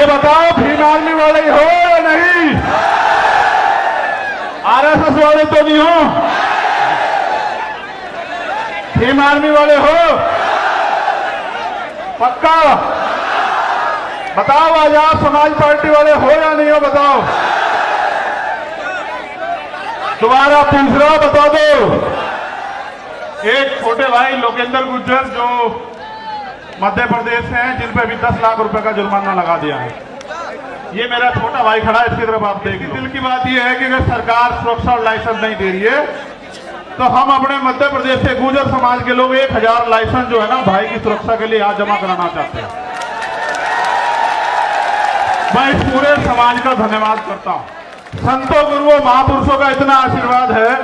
ये बताओ भीम आर्मी वाले हो या नहीं? आरएसएस वाले तो नहीं हो? भीम आर्मी वाले हो पक्का? बताओ आजाद समाज पार्टी वाले हो या नहीं हो? बताओ, दोबारा पूछ रहा, बता दो। एक छोटे भाई लोकेंद्र गुर्जर जो मध्य प्रदेश से हैं, जिन पे भी 10 लाख रुपए का जुर्माना लगा दिया है, ये मेरा छोटा भाई खड़ा है, इसकी तरफ आप देखिए। दिल की बात ये है कि अगर सरकार सुरक्षा और लाइसेंस नहीं दे रही है तो हम अपने मध्य प्रदेश के गुर्जर समाज के लोग 1000 लाइसेंस जो है ना भाई की सुरक्षा के लिए आज जमा कराना चाहते हैं। मैं इस पूरे समाज का धन्यवाद करता हूं। संतों गुरुओं महापुरुषों का इतना आशीर्वाद है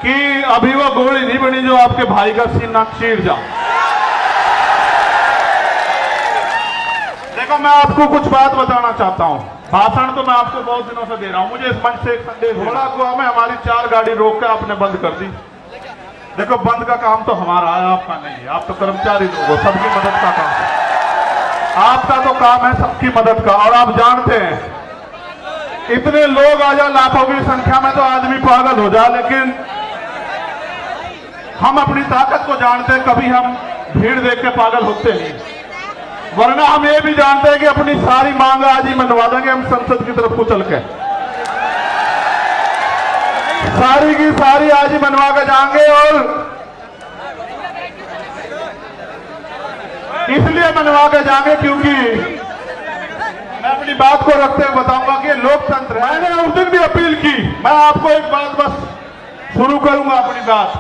कि अभी वो गोली नहीं बनी जो आपके भाई का सीना चीर जाए। देखो, मैं आपको कुछ बात बताना चाहता हूं। भाषण तो मैं आपको बहुत दिनों से दे रहा हूं। मुझे इस मंच से एक संदेश घोड़ा कुआ में हमारी 4 गाड़ी रोक के आपने बंद कर दी। देखो, बंद का काम तो हमारा है, आपका नहीं है। आप तो कर्मचारी लोग हो, सबकी मदद का काम है। आपका तो काम है सबकी मदद का। और आप जानते हैं, इतने लोग आ जाए लाखों की संख्या में तो आदमी पागल हो जाए, लेकिन हम अपनी ताकत को जानते हैं। कभी हम भीड़ देख के पागल होते नहीं, वरना हम ये भी जानते हैं कि अपनी सारी मांग आज ही मनवा देंगे हम संसद की तरफ को चल के। सारी की सारी आज ही मनवा के जाएंगे। और इसलिए मनवा के जाएंगे क्योंकि मैं अपनी बात को रखते हुए बताऊंगा कि लोकतंत्र है। मैंने उस दिन भी अपील की। मैं आपको एक बात बस शुरू करूंगा अपनी बात।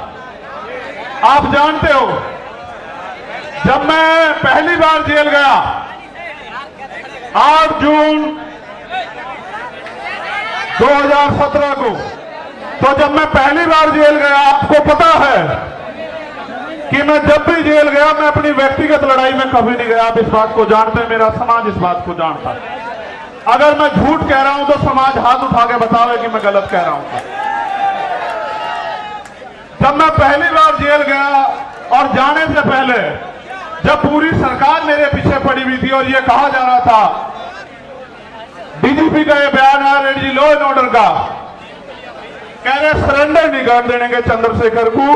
आप जानते हो, जब मैं पहली बार जेल गया 8 जून 2017 को, तो जब मैं पहली बार जेल गया, आपको पता है कि मैं जब भी जेल गया मैं अपनी व्यक्तिगत लड़ाई में कभी नहीं गया। आप इस बात को जानते हैं, मेरा समाज इस बात को जानता है। अगर मैं झूठ कह रहा हूं तो समाज हाथ उठा के बतावे कि मैं गलत कह रहा हूं। जब मैं पहली बार जेल गया और जाने से पहले जब पूरी सरकार मेरे पीछे पड़ी हुई थी और ये कहा जा रहा था, डीजीपी का ये बयान है रेडी लॉ एंड ऑर्डर का, कह रहे सरेंडर नहीं कर देंगे चंद्रशेखर को।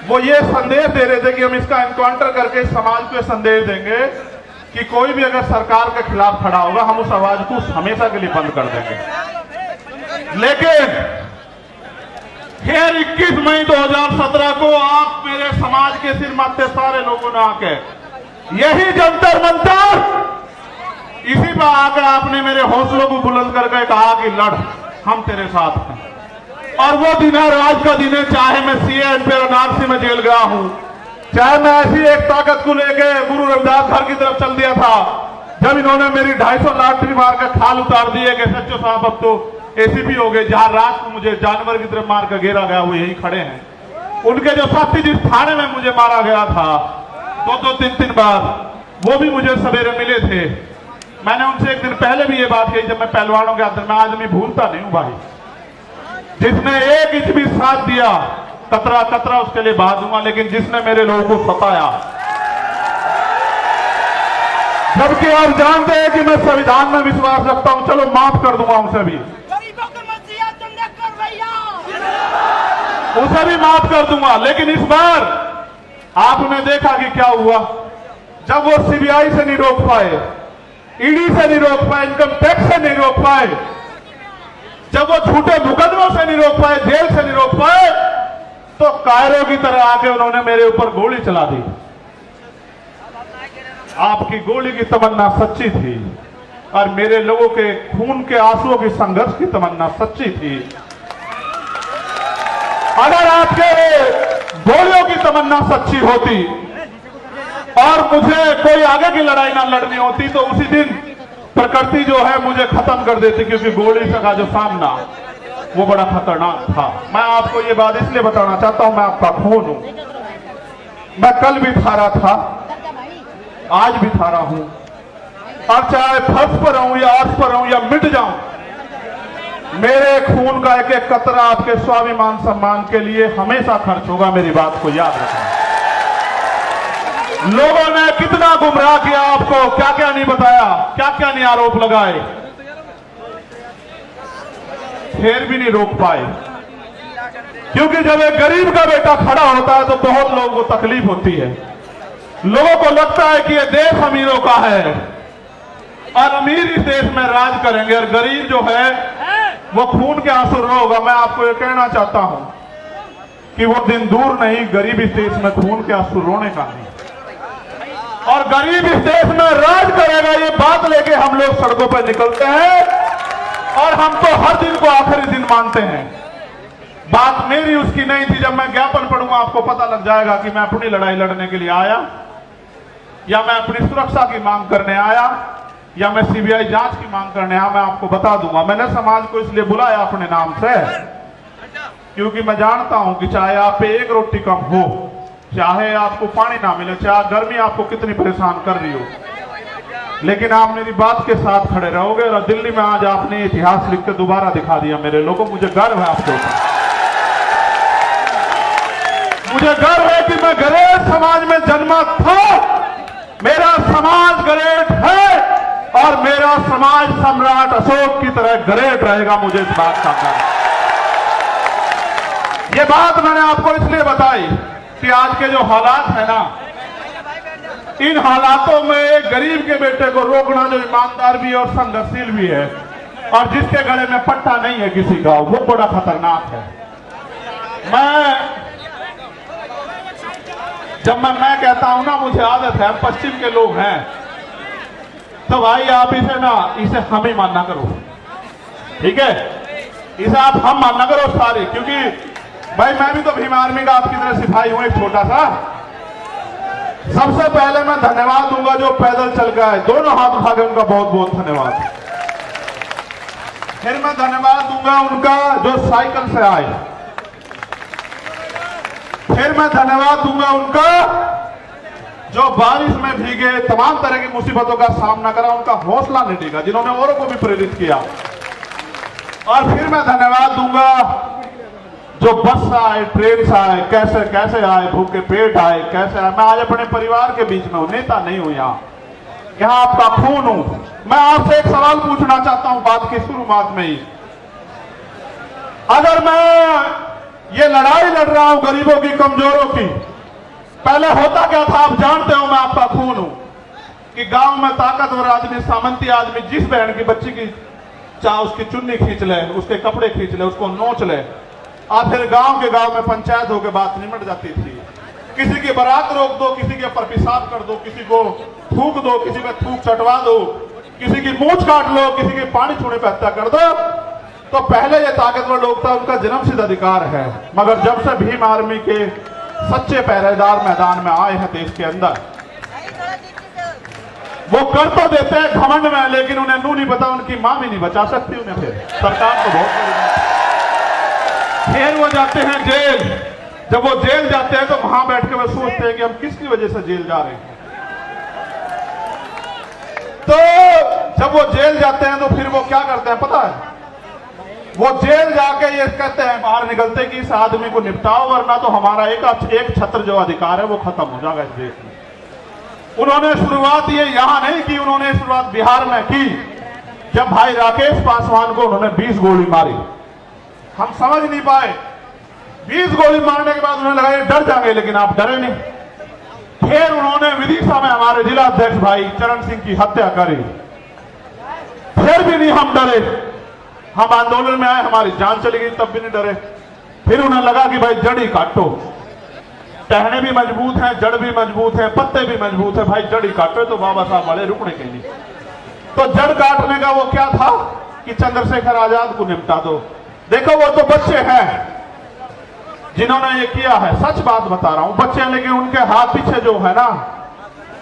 वो ये संदेश दे रहे थे कि हम इसका एनकाउंटर करके समाज को संदेश देंगे कि कोई भी अगर सरकार के खिलाफ खड़ा होगा हम उस आवाज को हमेशा के लिए बंद कर देंगे। लेकिन फिर 21 मई 2017 को आप मेरे समाज के सिर माथे सारे लोगों ने आके यही जंतर मंतर, इसी पर आकर आपने मेरे हौसलों को बुलंद करके कहा कि लड़, हम तेरे साथ हैं। और वो दिन है, आज का दिन है। चाहे मैं सीए वाराणसी में जेल गया हूं, चाहे मैं ऐसी एक ताकत को लेके गुरु रविदास घर की तरफ चल दिया था, जब इन्होंने मेरी 250 लाठी मार कर खाल उतार दिए कि सच्चो साहब अब तो एसीपी हो गए। जहां रात को मुझे जानवर की तरफ मार कर घेरा गया, वो यही खड़े हैं। उनके जो साथी जिस थाने में मुझे मारा गया था 2-2, 3-3 बार, वो भी मुझे सवेरे मिले थे। मैंने उनसे एक दिन पहले भी ये बात कही, जब मैं पहलवानों के अंदर, मैं आदमी भूलता नहीं हूं भाई। जिसने 1 इंच भी साथ दिया, कतरा कतरा उसके लिए बहा दूंगा। लेकिन जिसने मेरे लोगों को सताया, जबकि आप जानते हैं कि मैं संविधान में विश्वास रखता हूं, चलो माफ कर दूंगा उसे भी, उसे भी माफ कर दूंगा। लेकिन इस बार आपने देखा कि क्या हुआ। जब वो सीबीआई से नहीं रोक पाए, ईडी से नहीं रोक पाए, इनकम टैक्स से नहीं रोक पाए, जब वो झूठे मुकदमों से नहीं रोक पाए, जेल से नहीं रोक पाए, तो कायरों की तरह आके उन्होंने मेरे ऊपर गोली चला दी। आपकी गोली की तमन्ना सच्ची थी और मेरे लोगों के खून के आंसुओं की संघर्ष की तमन्ना सच्ची थी। अगर आपके गोलियों की तमन्ना सच्ची होती और मुझे कोई आगे की लड़ाई ना लड़नी होती, तो उसी दिन प्रकृति जो है मुझे खत्म कर देती, क्योंकि गोली का जो सामना वो बड़ा खतरनाक था। मैं आपको ये बात इसलिए बताना चाहता हूं, मैं आपका खून हूं। मैं कल भी था रहा था, आज भी था रहा हूं, और चाहे फर्श पर रहूं या अर्श पर रहूं या मिट जाऊं, मेरे खून का एक एक कतरा आपके स्वाभिमान सम्मान के लिए हमेशा खर्च होगा। मेरी बात को याद रखना। लोगों ने कितने कितना गुमराह किया आपको, क्या क्या नहीं बताया, क्या क्या नहीं आरोप लगाए, फिर भी नहीं रोक पाए। क्योंकि जब एक गरीब का बेटा खड़ा होता है तो बहुत लोगों को तकलीफ होती है। लोगों को लगता है कि ये देश अमीरों का है और अमीर इस देश में राज करेंगे और गरीब जो है वो खून के आंसू रोगा। मैं आपको ये कहना चाहता हूं कि वो दिन दूर नहीं, गरीब इस देश में खून के आंसू रोने का नहीं, और गरीब इस देश में राज करेगा, ये बात लेके हम लोग सड़कों पर निकलते हैं। और हम तो हर दिन को आखिरी दिन मानते हैं। बात मेरी उसकी नहीं थी। जब मैं ज्ञापन पढ़ूंगा आपको पता लग जाएगा कि मैं अपनी लड़ाई लड़ने के लिए आया, या मैं अपनी सुरक्षा की मांग करने आया, या मैं सीबीआई जांच की मांग करने आया। मैं आपको बता दूंगा। मैंने समाज को इसलिए बुलाया अपने नाम से क्योंकि मैं जानता हूं कि चाहे आप पे एक रोटी कम हो, चाहे आपको पानी ना मिले, चाहे गर्मी आपको कितनी परेशान कर रही हो, लेकिन आप मेरी बात के साथ खड़े रहोगे। और दिल्ली में आज आपने इतिहास लिख के दोबारा दिखा दिया मेरे लोगों। मुझे गर्व है आपके ऊपर, मुझे गर्व है कि मैं गरेट समाज में जन्मा था। मेरा समाज गरेट है और मेरा समाज सम्राट अशोक की तरह गरेट रहेगा। मुझे इस बात का गर्व है। ये बात मैंने आपको इसलिए बताई कि आज के जो हालात है ना, इन हालातों में एक गरीब के बेटे को रोकना जो ईमानदार भी है और संघर्षशील भी है, और जिसके गले में पट्टा नहीं है किसी का, वो बड़ा खतरनाक है। जब मैं कहता हूं ना, मुझे आदत है, पश्चिम के लोग हैं, तो भाई आप इसे हम ही मानना करो, ठीक है? इसे आप हम मानना करो सारे, क्योंकि भाई मैं भी तो भीम आर्मी का आपकी तरह सिपाही हूं, एक छोटा सा। सबसे पहले मैं धन्यवाद दूंगा जो पैदल चल गए, दोनों हाथ उठा के उनका बहुत बहुत धन्यवाद। फिर मैं धन्यवाद दूंगा उनका जो साइकिल से आए। फिर मैं धन्यवाद दूंगा उनका जो बारिश में भीगे, तमाम तरह की मुसीबतों का सामना करा, उनका हौसला नहीं डिगा, जिन्होंने औरों को भी प्रेरित किया। और फिर मैं धन्यवाद दूंगा जो बस से आए, ट्रेन से आए, कैसे कैसे आए, भूखे पेट आए, कैसे आए। मैं आज अपने परिवार के बीच में हूं, नेता नहीं हूं। यहां आपका खून हूं। मैं आपसे एक सवाल पूछना चाहता हूं बात की शुरुआत में ही। अगर मैं ये लड़ाई लड़ रहा हूं गरीबों की, कमजोरों की, पहले होता क्या था आप जानते हो? मैं आपका खून हूं कि गांव में ताकतवर आदमी, सामंती आदमी जिस बहन की बच्ची की चाहे उसकी चुन्नी खींच ले, उसके कपड़े खींच ले, उसको नोच ले, और फिर गांव के गांव में पंचायत होकर बात निमट जाती थी। किसी की बारात रोक दो, किसी के ऊपर पेशाब कर दो, किसी को थूक दो, किसी पे थूक चटवा दो, किसी की मूंछ काट लो, किसी के पानी छूने पे हत्या कर दो। तो पहले ये ताकतवर लोग था, उनका जन्मसिद्ध अधिकार है। मगर जब से भीम आर्मी के सच्चे पहरेदार मैदान में आए हैं देश के अंदर, वो कर तो देते हैं घमंड में, लेकिन उन्हें नू नहीं पता, उनकी मां भी नहीं बचा सकती उन्हें। फिर सरकार को बहुत, फिर वो जाते हैं जेल। जब वो जेल जाते हैं तो वहां बैठ के वो सोचते हैं कि हम किसकी वजह से जेल जा रहे हैं। तो जब वो जेल जाते हैं तो फिर वो क्या करते हैं पता है? वो जेल जाके ये कहते हैं बाहर निकलते कि इस आदमी को निपटाओ, वरना तो हमारा एक छत्र जो अधिकार है वो खत्म हो जाएगा इस देश में। उन्होंने शुरुआत ये यहां नहीं की, उन्होंने शुरुआत बिहार में की। जब भाई राकेश पासवान को उन्होंने 20 गोली मारी, हम समझ नहीं पाए। 20 गोली मारने के बाद उन्हें लगा ये डर जाएंगे, लेकिन आप डरे नहीं। फिर उन्होंने विदिशा में हमारे जिला अध्यक्ष भाई चरण सिंह की हत्या करी, फिर भी नहीं हम डरे। हम आंदोलन में आए, हमारी जान चली गई, तब भी नहीं डरे। फिर उन्हें लगा कि भाई जड़ ही काटो, टहने भी मजबूत हैं, जड़ भी मजबूत है, पत्ते भी मजबूत है, भाई जड़ ही काटो। तो बाबा साहब वाले रुकने के लिए, तो जड़ काटने का वो क्या था कि चंद्रशेखर आजाद को निपटा दो। देखो वो तो बच्चे हैं जिन्होंने ये किया है, सच बात बता रहा हूं, बच्चे हैं, लेकिन उनके हाथ पीछे जो है ना,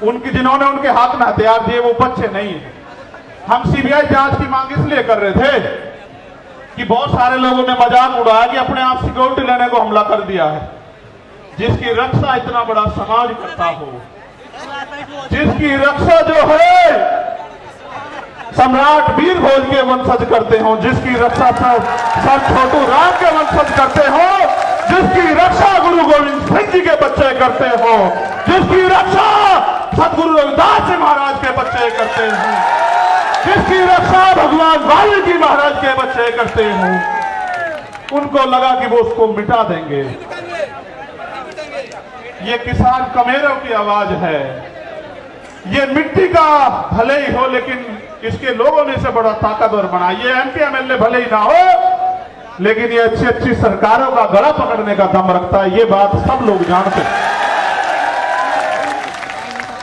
जिन्होंने उनके हाथ में हथियार दिए वो बच्चे नहीं है। हम सीबीआई जांच की मांग इसलिए कर रहे थे कि बहुत सारे लोगों ने मजाक उड़ाया कि अपने आप सिक्योरिटी लेने को हमला कर दिया है। जिसकी रक्षा इतना बड़ा समाज करता हो, जिसकी रक्षा जो है सम्राट वीर भोज के वंशज करते हो, जिसकी रक्षा संत छोटू राम के वंशज करते हो, जिसकी रक्षा गुरु गोविंद सिंह जी के बच्चे करते हो, जिसकी रक्षा सदगुरु रविदास जी महाराज के बच्चे करते हैं, जिसकी रक्षा भगवान वाल्मीकि महाराज के बच्चे करते हैं, उनको लगा कि वो उसको मिटा देंगे। ये किसान कमेरों की आवाज है। ये मिट्टी का भले ही हो, लेकिन इसके लोगों ने इसे बड़ा ताकतवर बना। ये एमपी एमएलए भले ही ना हो, लेकिन ये अच्छी अच्छी सरकारों का गला पकड़ने का दम रखता है। ये बात सब लोग जानते हैं।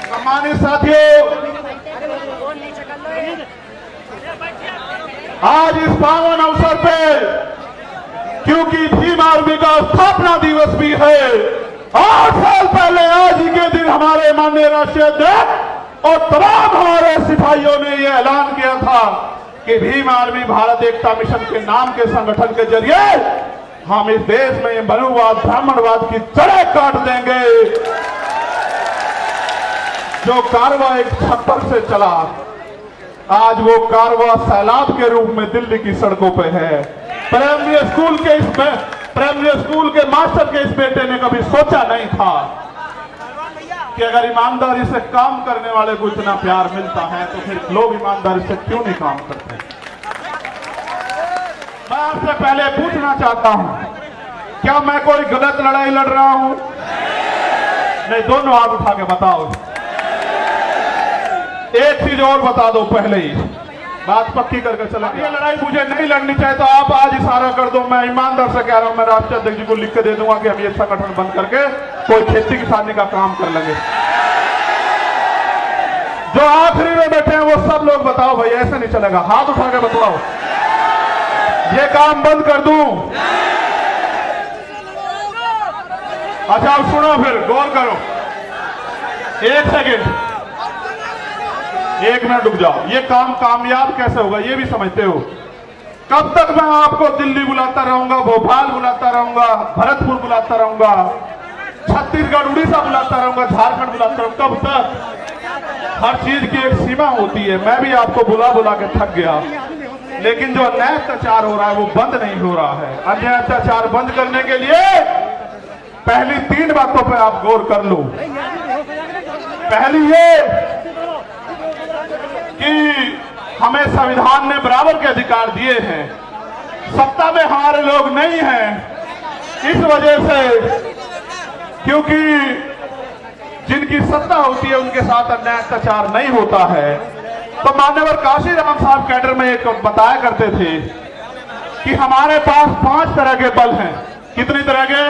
सम्मानित साथियों, आज इस पावन अवसर पे, क्योंकि भीम आर्मी का स्थापना दिवस भी है, 8 साल पहले आज ही के दिन हमारे माननीय राष्ट्रीय अध्यक्ष और तमाम हमारे सिपाहियों ने यह ऐलान किया था कि भीम आर्मी भारत एकता मिशन के नाम के संगठन के जरिए हम इस देश में मनुवाद ब्राह्मणवाद की जड़ें काट देंगे। जो कारवा एक छप्पर से चला, आज वो कारवा सैलाब के रूप में दिल्ली की सड़कों पे है। प्राइमरी स्कूल के मास्टर के इस बेटे ने कभी सोचा नहीं था कि अगर ईमानदारी से काम करने वाले को इतना प्यार मिलता है तो फिर लोग ईमानदारी से क्यों नहीं काम करते। मैं आपसे पहले पूछना चाहता हूं, क्या मैं कोई गलत लड़ाई लड़ रहा हूं? नहीं, दोनों हाथ उठा के बताओ। एक चीज और बता दो, पहले ही बात पक्की करके चला। ये लड़ाई मुझे नहीं लड़नी चाहिए तो आप आज इशारा कर दो। मैं ईमानदार से कह रहा हूं, मैं राष्ट्रीय अध्यक्ष जी को लिख के दे दूंगा कि हम ये संगठन बंद करके कोई खेती किसानी का काम कर लेंगे। जो आखिरी में बैठे हैं वो सब लोग बताओ भाई, ऐसे नहीं चलेगा। हाथ उठा के बताओ, ये काम बंद कर दूं? अच्छा अब सुनो, फिर गौर करो। 1 सेकेंड, 1 मिनट रुक जाओ। ये काम कामयाब कैसे होगा ये भी समझते हो? कब तक मैं आपको दिल्ली बुलाता रहूंगा, भोपाल बुलाता रहूंगा, भरतपुर बुलाता रहूंगा, छत्तीसगढ़ उड़ीसा बुलाता रहूंगा, झारखंड बुलाता रहूंगा? कब तक? हर चीज की एक सीमा होती है। मैं भी आपको बुला बुला के थक गया, लेकिन जो अन्याय अत्याचार हो रहा है वो बंद नहीं हो रहा है। अन्याय अत्याचार बंद करने के लिए पहली 3 बातों पर आप गौर कर लो। पहली ये कि हमें संविधान ने बराबर के अधिकार दिए हैं, सत्ता में हमारे लोग नहीं हैं। इस वजह से, क्योंकि जिनकी सत्ता होती है उनके साथ अन्याय अत्याचार नहीं होता है। तो मान्यवर काशीराम साहब कैडर में एक बताया करते थे कि हमारे पास 5 तरह के बल हैं। कितनी तरह के?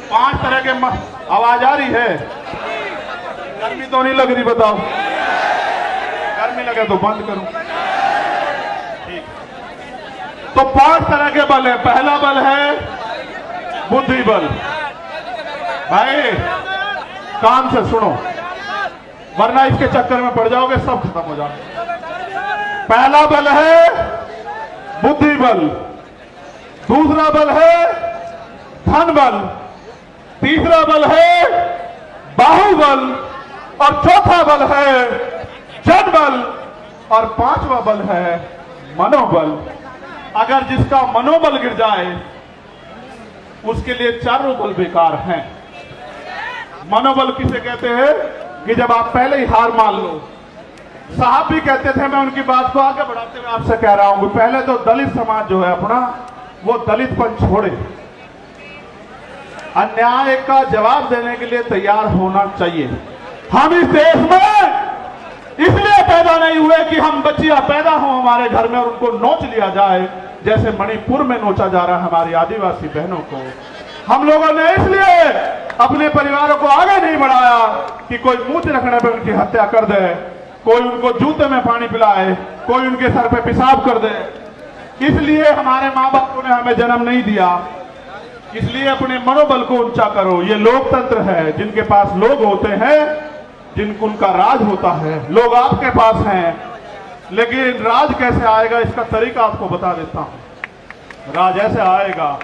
5 तरह के। आवाज आ रही है? गर्मी तो नहीं लग रही? बताओ, गर्मी लगे तो बंद करूं। ठीक, तो 5 तरह के बल है। पहला बल है बुद्धि बल। भाई कान से सुनो, वरना इसके चक्कर में पड़ जाओगे, सब खत्म हो जाओगे। पहला बल है बुद्धि बल, दूसरा बल है धन बल, तीसरा बल है बाहुबल, और चौथा बल है जनबल, और 5वां बल है मनोबल। अगर जिसका मनोबल गिर जाए उसके लिए चारों बल बेकार हैं। मनोबल किसे कहते हैं? कि जब आप पहले ही हार मान लो। साहब भी कहते थे, मैं उनकी बात को आगे बढ़ाते हुए आपसे कह रहा हूं, पहले तो दलित समाज जो है अपना, वो दलितपन छोड़े, अन्याय का जवाब देने के लिए तैयार होना चाहिए। हम इस देश में इसलिए पैदा नहीं हुए कि हम बच्चियां पैदा हो हमारे घर में और उनको नोच लिया जाए, जैसे मणिपुर में नोचा जा रहा है हमारी आदिवासी बहनों को। हम लोगों ने इसलिए अपने परिवारों को आगे नहीं बढ़ाया कि कोई मूत्र रखने पर उनकी हत्या कर दे, कोई उनको जूते में पानी पिलाए, कोई उनके सर पे पेशाब कर दे। इसलिए हमारे माँ बापों ने हमें जन्म नहीं दिया। इसलिए अपने मनोबल को ऊंचा करो। ये लोकतंत्र है, जिनके पास लोग होते हैं, जिनको उनका राज होता है। लोग आपके पास हैं, लेकिन राज कैसे आएगा इसका तरीका आपको बता देता हूं। राज ऐसे आएगा,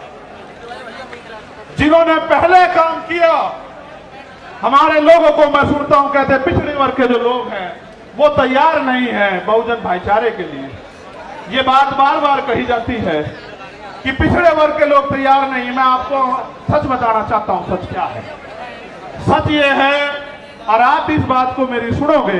जिन्होंने पहले काम किया। हमारे लोगों को मैं सुनता हूं, कहते पिछड़े वर्ग के जो लोग हैं वो तैयार नहीं है बहुजन भाईचारे के लिए। ये बात बार बार कही जाती है कि पिछड़े वर्ग के लोग तैयार नहीं। मैं आपको सच बताना चाहता हूं, सच क्या है। सच ये है और आप इस बात को मेरी सुनोगे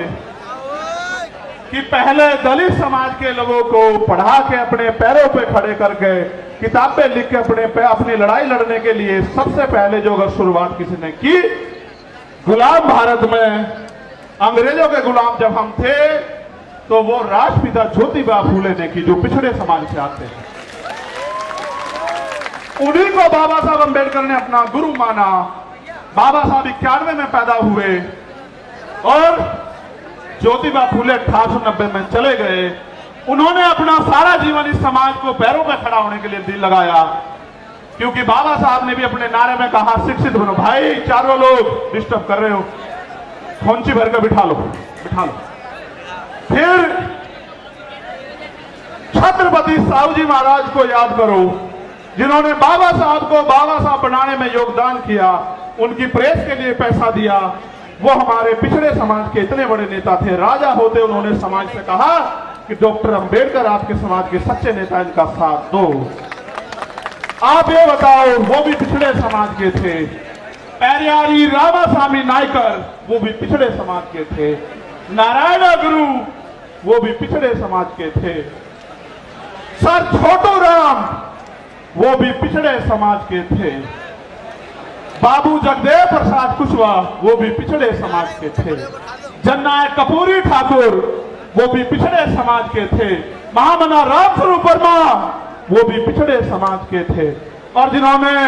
कि पहले दलित समाज के लोगों को पढ़ा के अपने पैरों पे खड़े करके किताबें लिख के अपनी लड़ाई लड़ने के लिए सबसे पहले जो अगर शुरुआत किसी ने की, गुलाम भारत में अंग्रेजों के गुलाम जब हम थे तो वो राष्ट्रपिता ज्योतिबा फूले ने की, जो पिछड़े समाज से आते हैं। उन्हीं को बाबा साहब अंबेडकर ने अपना गुरु माना। बाबा साहब 91 में पैदा हुए और ज्योतिबा फूले 1890 में चले गए। उन्होंने अपना सारा जीवन इस समाज को पैरों पर खड़ा होने के लिए दिल लगाया, क्योंकि बाबा साहब ने भी अपने नारे में कहा, शिक्षित बनो। भाई चारों लोग डिस्टर्ब कर रहे हो, खोंची भर कर बिठा लो, बिठा लो। फिर छत्रपति साहू जी महाराज को याद करो, जिन्होंने बाबा साहब को बाबा साहब बनाने में योगदान किया, उनकी प्रेस के लिए पैसा दिया। वो हमारे पिछड़े समाज के इतने बड़े नेता थे। राजा होते उन्होंने समाज से कहा कि डॉक्टर अंबेडकर आपके समाज के सच्चे नेता, इनका साथ दो। आप ये बताओ, वो भी पिछड़े समाज के थे। पेरियारी रामास्वामी नायकर, वो भी पिछड़े समाज के थे। नारायण गुरु, वो भी पिछड़े समाज के थे। सर छोटू राम, वो भी पिछड़े समाज के थे। बाबू जगदेव प्रसाद कुशवाहा, वो भी पिछड़े समाज के थे। जननायक कपूरी ठाकुर, वो भी पिछड़े समाज के थे। महामना रामस्वरूप वर्मा, वो भी पिछड़े समाज के थे। और जिन्होंने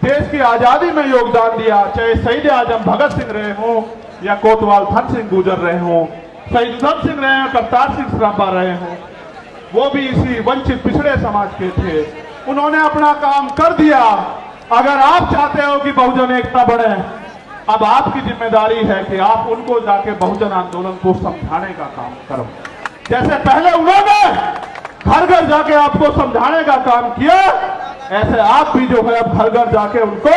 देश की आजादी में योगदान दिया, चाहे शहीद आजम भगत सिंह रहे हों या कोतवाल धन सिंह गुजर रहे हों, शहीद उधम सिंह रहे हों, करतार सिंह सराभा रहे हों, वो भी इसी वंचित पिछड़े समाज के थे। उन्होंने अपना काम कर दिया। अगर आप चाहते हो कि बहुजन एकता बढ़े, अब आपकी जिम्मेदारी है कि आप उनको जाके बहुजन आंदोलन को समझाने का काम करो। जैसे पहले उन्होंने घर घर जाके आपको समझाने का काम किया, ऐसे आप भी जो है अब घर घर जाके उनको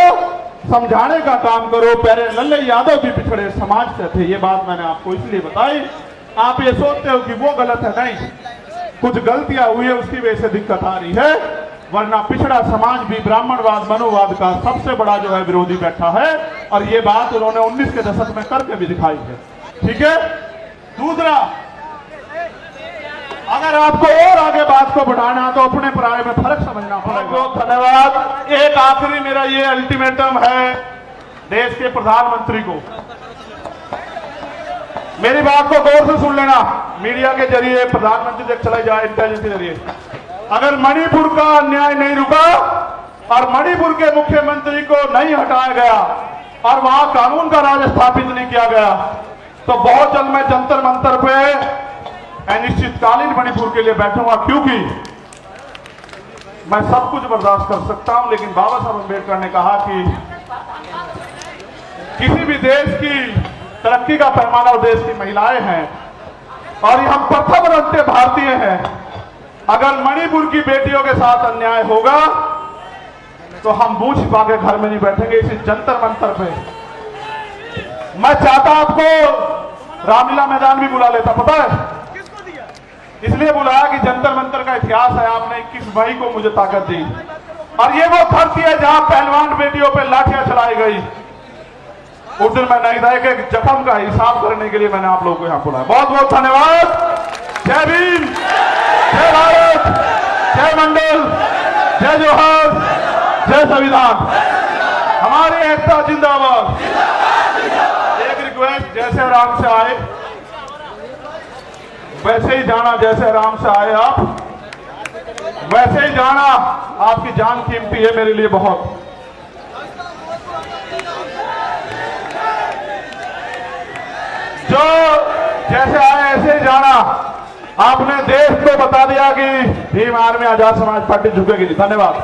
समझाने का काम करो। पहले लल्ले यादव भी पिछड़े समाज से थे, ये बात मैंने आपको इसलिए बताई। आप ये सोचते हो कि वो गलत है, नहीं, कुछ गलतियां हुई है, उसकी वजह से दिक्कत आ रही है। वरना पिछड़ा समाज भी ब्राह्मणवाद मनोवाद का सबसे बड़ा जो है विरोधी बैठा है, और ये बात उन्होंने 19 के दशक में करके भी दिखाई है। ठीक है। दूसरा, अगर आपको और आगे बात को बढ़ाना तो अपने पराये में फर्क समझना पड़ेगा। बहुत धन्यवाद। एक आखिरी मेरा ये अल्टीमेटम है देश के प्रधानमंत्री को, मेरी बात को गौर से सुन लेना। मीडिया के जरिए प्रधानमंत्री तक चला जाए, इंटेलिजेंस के जरिए। अगर मणिपुर का अन्याय नहीं रुका और मणिपुर के मुख्यमंत्री को नहीं हटाया गया और वहां कानून का राज स्थापित नहीं किया गया, तो बहुत जल्द मैं जंतर मंतर पे अनिश्चितकालीन मणिपुर के लिए बैठूंगा, क्योंकि मैं सब कुछ बर्दाश्त कर सकता हूं, लेकिन बाबा साहब अम्बेडकर ने कहा कि किसी भी देश की तरक्की का पैमाना उस देश की महिलाएं हैं, और हम प्रथम रंगते भारतीय हैं। अगर मणिपुर की बेटियों के साथ अन्याय होगा तो हम मुंह छिपा के घर में नहीं बैठेंगे, इसी जंतर मंतर पे। मैं चाहता आपको रामलीला मैदान भी बुला लेता, पता है इसलिए बुलाया कि जंतर मंतर का इतिहास है। आपने 21 मई को मुझे ताकत दी, और ये वो धरती है जहां पहलवान बेटियों पे लाठियां चलाई गई। उस दिन मैं नहीं था कि जख्म का हिसाब करने के लिए मैंने आप लोगों को यहां बुलाया। बहुत बहुत धन्यवाद। जय भीम, जय भारत, जय मंडल, जय जोहर, जय संविधान। हमारी एकता जिंदाबाद। एक रिक्वेस्ट, जैसे आराम से आए वैसे ही जाना, जैसे आराम से आए आप वैसे ही जाना। आपकी जान कीमती है मेरे लिए बहुत। जो जैसे आए ऐसे ही जाना। आपने देश को बता दिया कि भीम आर्मी आजाद समाज पार्टी झुकेगी नहीं। धन्यवाद।